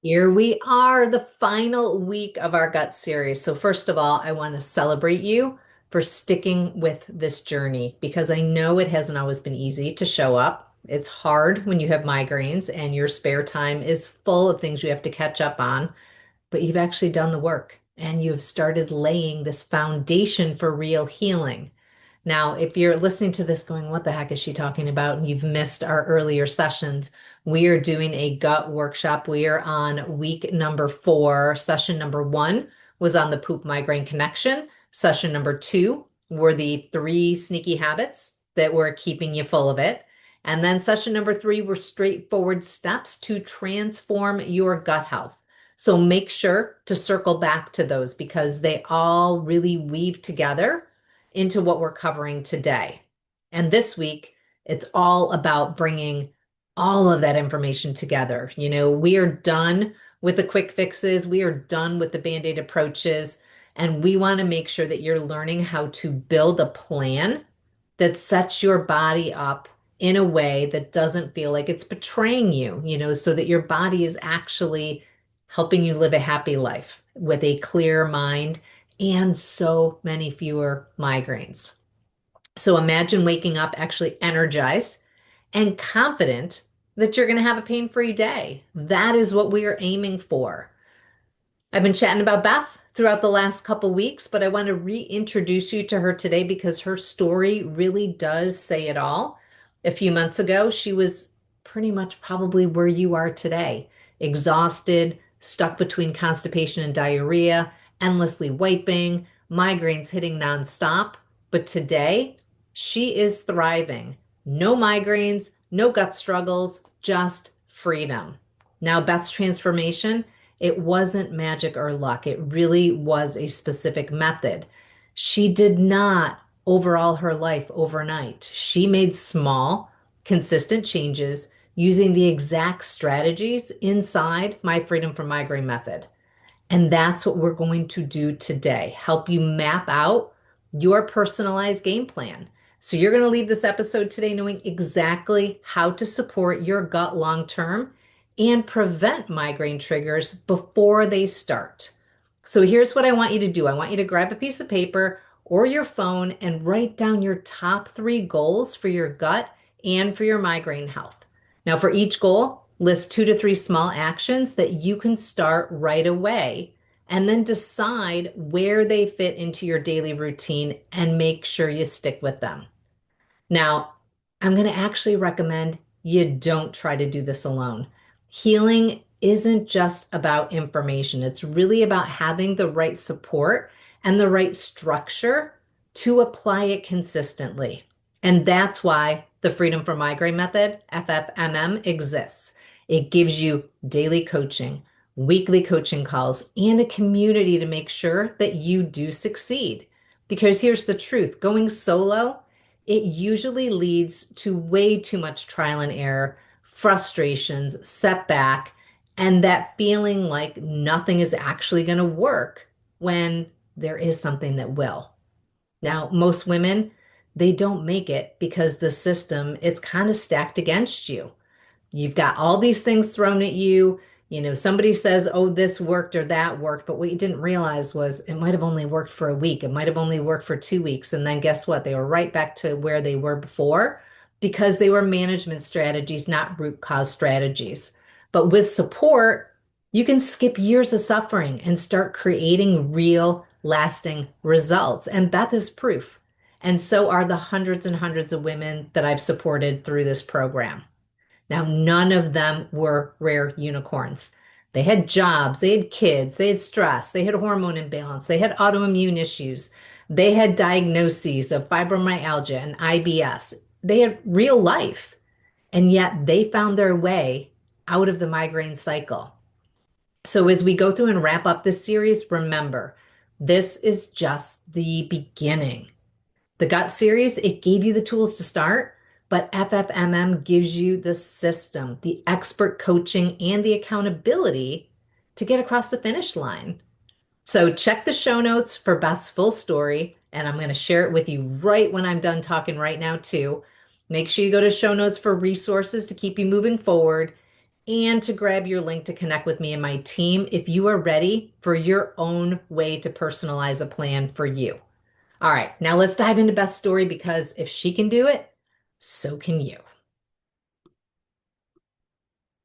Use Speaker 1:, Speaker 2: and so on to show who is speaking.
Speaker 1: Here we are, the final week of our gut series. So, first of all, I want to celebrate you for sticking with this journey because I know it hasn't always been easy to show up. It's hard when you have migraines and your spare time is full of things you have to catch up on, but you've actually done the work and you've started laying this foundation for real healing. Now, if you're listening to this going, what the heck is she talking about? And you've missed our earlier sessions, we are doing a gut workshop. We are on week number 4. Session number 1 was on the Poop-Migraine Connection. Session number 2 were the 3 sneaky habits that were keeping you full of it. And then session number 3 were straightforward steps to transform your gut health. So make sure to circle back to those because they all really weave together into what we're covering today. And this week, it's all about bringing all of that information together. We are done with the quick fixes, we are done with the band-aid approaches, and we want to make sure that you're learning how to build a plan that sets your body up in a way that doesn't feel like it's betraying you, so that your body is actually helping you live a happy life with a clear mind and so many fewer migraines. So imagine waking up actually energized and confident that you're going to have a pain-free day. That is what we are aiming for. I've been chatting about Beth throughout the last couple weeks, but I want to reintroduce you to her today because her story really does say it all. A few months ago, she was pretty much probably where you are today, exhausted, stuck between constipation and diarrhea, endlessly wiping, migraines hitting nonstop. But today, she is thriving. No migraines, no gut struggles, just freedom. Now, Beth's transformation, it wasn't magic or luck. It really was a specific method. She did not overhaul her life overnight. She made small, consistent changes using the exact strategies inside my Freedom from Migraine method. And that's what we're going to do today, help you map out your personalized game plan. So you're going to leave this episode today knowing exactly how to support your gut long term and prevent migraine triggers before they start. So here's what I want you to do. I want you to grab a piece of paper or your phone and write down your top 3 goals for your gut and for your migraine health. Now, for each goal, list 2 to 3 small actions that you can start right away and then decide where they fit into your daily routine and make sure you stick with them. Now, I'm going to actually recommend you don't try to do this alone. Healing isn't just about information, it's really about having the right support and the right structure to apply it consistently. And that's why the Freedom from Migraine method, FFMM, exists. It gives you daily coaching, weekly coaching calls, and a community to make sure that you do succeed. Because here's the truth, going solo, it usually leads to way too much trial and error, frustrations, setback, and that feeling like nothing is actually going to work when there is something that will. Now, most women, they don't make it because the system, it's kind of stacked against you. You've got all these things thrown at you. Somebody says, oh, this worked or that worked. But what you didn't realize was it might have only worked for a week. It might have only worked for 2 weeks. And then guess what? They were right back to where they were before because they were management strategies, not root cause strategies. But with support, you can skip years of suffering and start creating real, lasting results. And Beth is proof. And so are the hundreds and hundreds of women that I've supported through this program. Now, none of them were rare unicorns. They had jobs, they had kids, they had stress, they had hormone imbalance, they had autoimmune issues, they had diagnoses of fibromyalgia and IBS. They had real life, and yet they found their way out of the migraine cycle. So, as we go through and wrap up this series, remember, this is just the beginning. The gut series, it gave you the tools to start, but FFMM gives you the system, the expert coaching, and the accountability to get across the finish line. So check the show notes for Beth's full story, and I'm going to share it with you right when I'm done talking right now, too. Make sure you go to show notes for resources to keep you moving forward. and to grab your link to connect with me and my team if you are ready for your own way to personalize a plan for you. All right, now let's dive into Beth's story because if she can do it, so can you.